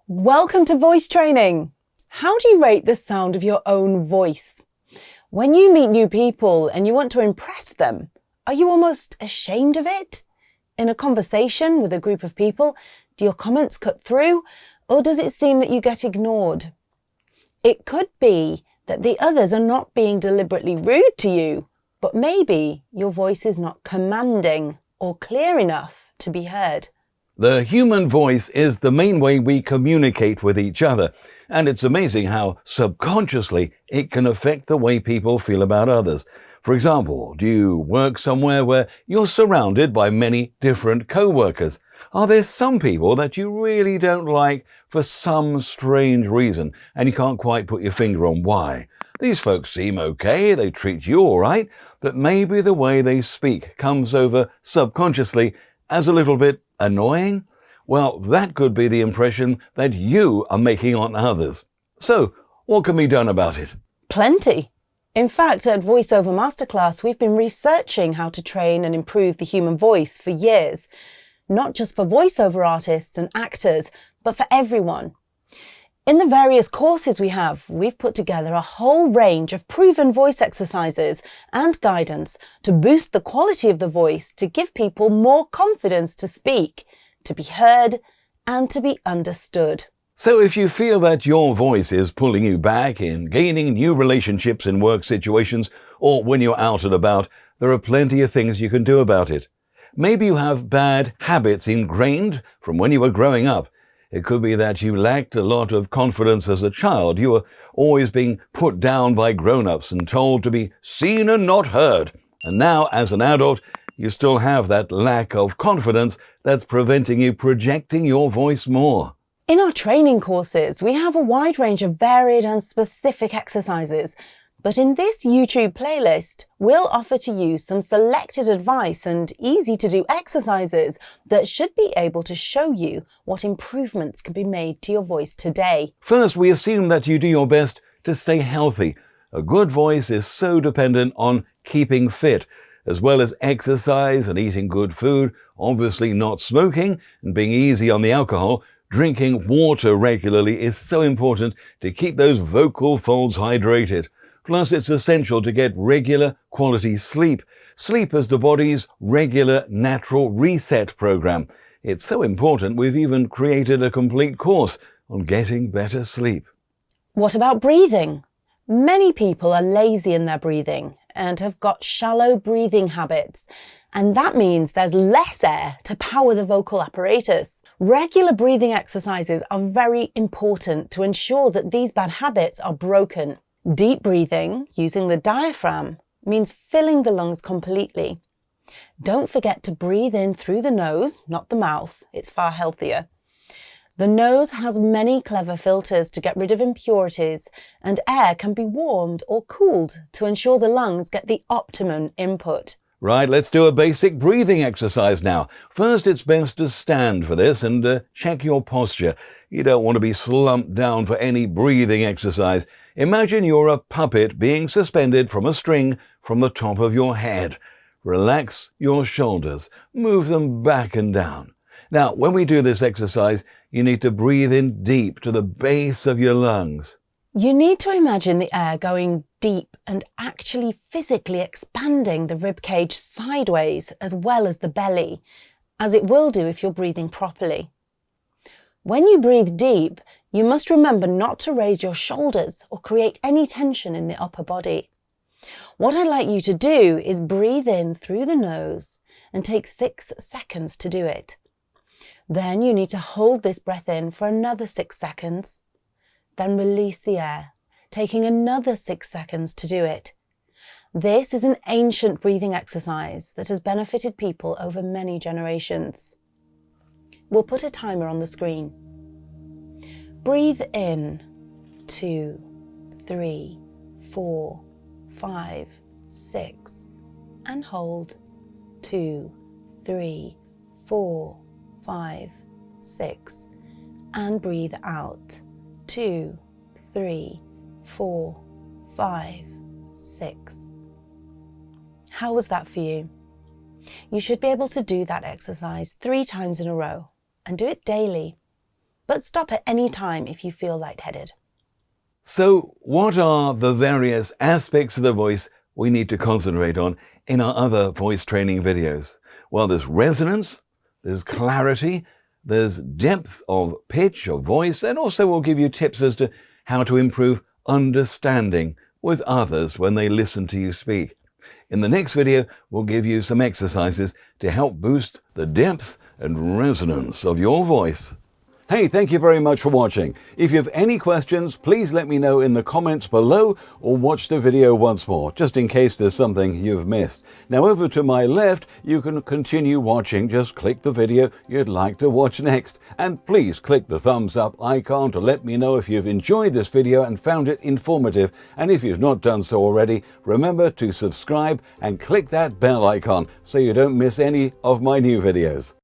Welcome to voice training. How do you rate the sound of your own voice? When you meet new people and you want to impress them, are you almost ashamed of it? In a conversation with a group of people, do your comments cut through, or does it seem that you get ignored? It could be that the others are not being deliberately rude to you, but maybe your voice is not commanding or clear enough to be heard. The human voice is the main way we communicate with each other, and it's amazing how subconsciously it can affect the way people feel about others. For example, do you work somewhere where you're surrounded by many different co-workers? Are there some people that you really don't like for some strange reason, and you can't quite put your finger on why? These folks seem okay, they treat you all right, but maybe the way they speak comes over subconsciously as a little bit annoying? Well, that could be the impression that you are making on others. So, what can be done about it? Plenty. In fact, at Voiceover Masterclass, we've been researching how to train and improve the human voice for years. Not just for voiceover artists and actors, but for everyone. In the various courses we've put together a whole range of proven voice exercises and guidance to boost the quality of the voice, to give people more confidence to speak, to be heard, and to be understood. So if you feel that your voice is pulling you back in gaining new relationships in work situations, or when you're out and about, there are plenty of things you can do about it. Maybe you have bad habits ingrained from when you were growing up. It could be that you lacked a lot of confidence as a child. You were always being put down by grown-ups and told to be seen and not heard. And now, as an adult, you still have that lack of confidence that's preventing you projecting your voice more. In our training courses, we have a wide range of varied and specific exercises. But in this YouTube playlist, we'll offer to you some selected advice and easy-to-do exercises that should be able to show you what improvements can be made to your voice today. First, we assume that you do your best to stay healthy. A good voice is so dependent on keeping fit, as well as exercise and eating good food, obviously not smoking and being easy on the alcohol. Drinking water regularly is so important to keep those vocal folds hydrated. Plus, it's essential to get regular quality sleep. Sleep is the body's regular natural reset program. It's so important we've even created a complete course on getting better sleep. What about breathing? Many people are lazy in their breathing and have got shallow breathing habits. And that means there's less air to power the vocal apparatus. Regular breathing exercises are very important to ensure that these bad habits are broken. Deep breathing, using the diaphragm, means filling the lungs completely. Don't forget to breathe in through the nose, not the mouth. It's far healthier. The nose has many clever filters to get rid of impurities, and air can be warmed or cooled to ensure the lungs get the optimum input. Right, let's do a basic breathing exercise now. First, it's best to stand for this and check your posture. You don't want to be slumped down for any breathing exercise. Imagine you're a puppet being suspended from a string from the top of your head. Relax your shoulders. Move them back and down. Now, when we do this exercise, you need to breathe in deep to the base of your lungs. You need to imagine the air going deep and actually physically expanding the ribcage sideways as well as the belly, as it will do if you're breathing properly. When you breathe deep, you must remember not to raise your shoulders or create any tension in the upper body. What I'd like you to do is breathe in through the nose and take 6 seconds to do it. Then you need to hold this breath in for another 6 seconds. Then release the air, taking another 6 seconds to do it. This is an ancient breathing exercise that has benefited people over many generations. We'll put a timer on the screen. Breathe in 2, 3, 4, 5, 6, and hold 2, 3, 4, 5, 6, and breathe out 2, 3, 4, 5, 6. How was that for you? You should be able to do that exercise 3 times in a row and do it daily. but stop at any time if you feel lightheaded. So, what are the various aspects of the voice we need to concentrate on in our other voice training videos? Well, there's resonance, there's clarity, there's depth of pitch of voice, and also we'll give you tips as to how to improve understanding with others when they listen to you speak. In the next video, we'll give you some exercises to help boost the depth and resonance of your voice. Hey, thank you very much for watching. If you have any questions, please let me know in the comments below or watch the video once more, just in case there's something you've missed. Now over to my left, you can continue watching. Just click the video you'd like to watch next. And please click the thumbs up icon to let me know if you've enjoyed this video and found it informative. And if you've not done so already, remember to subscribe and click that bell icon so you don't miss any of my new videos.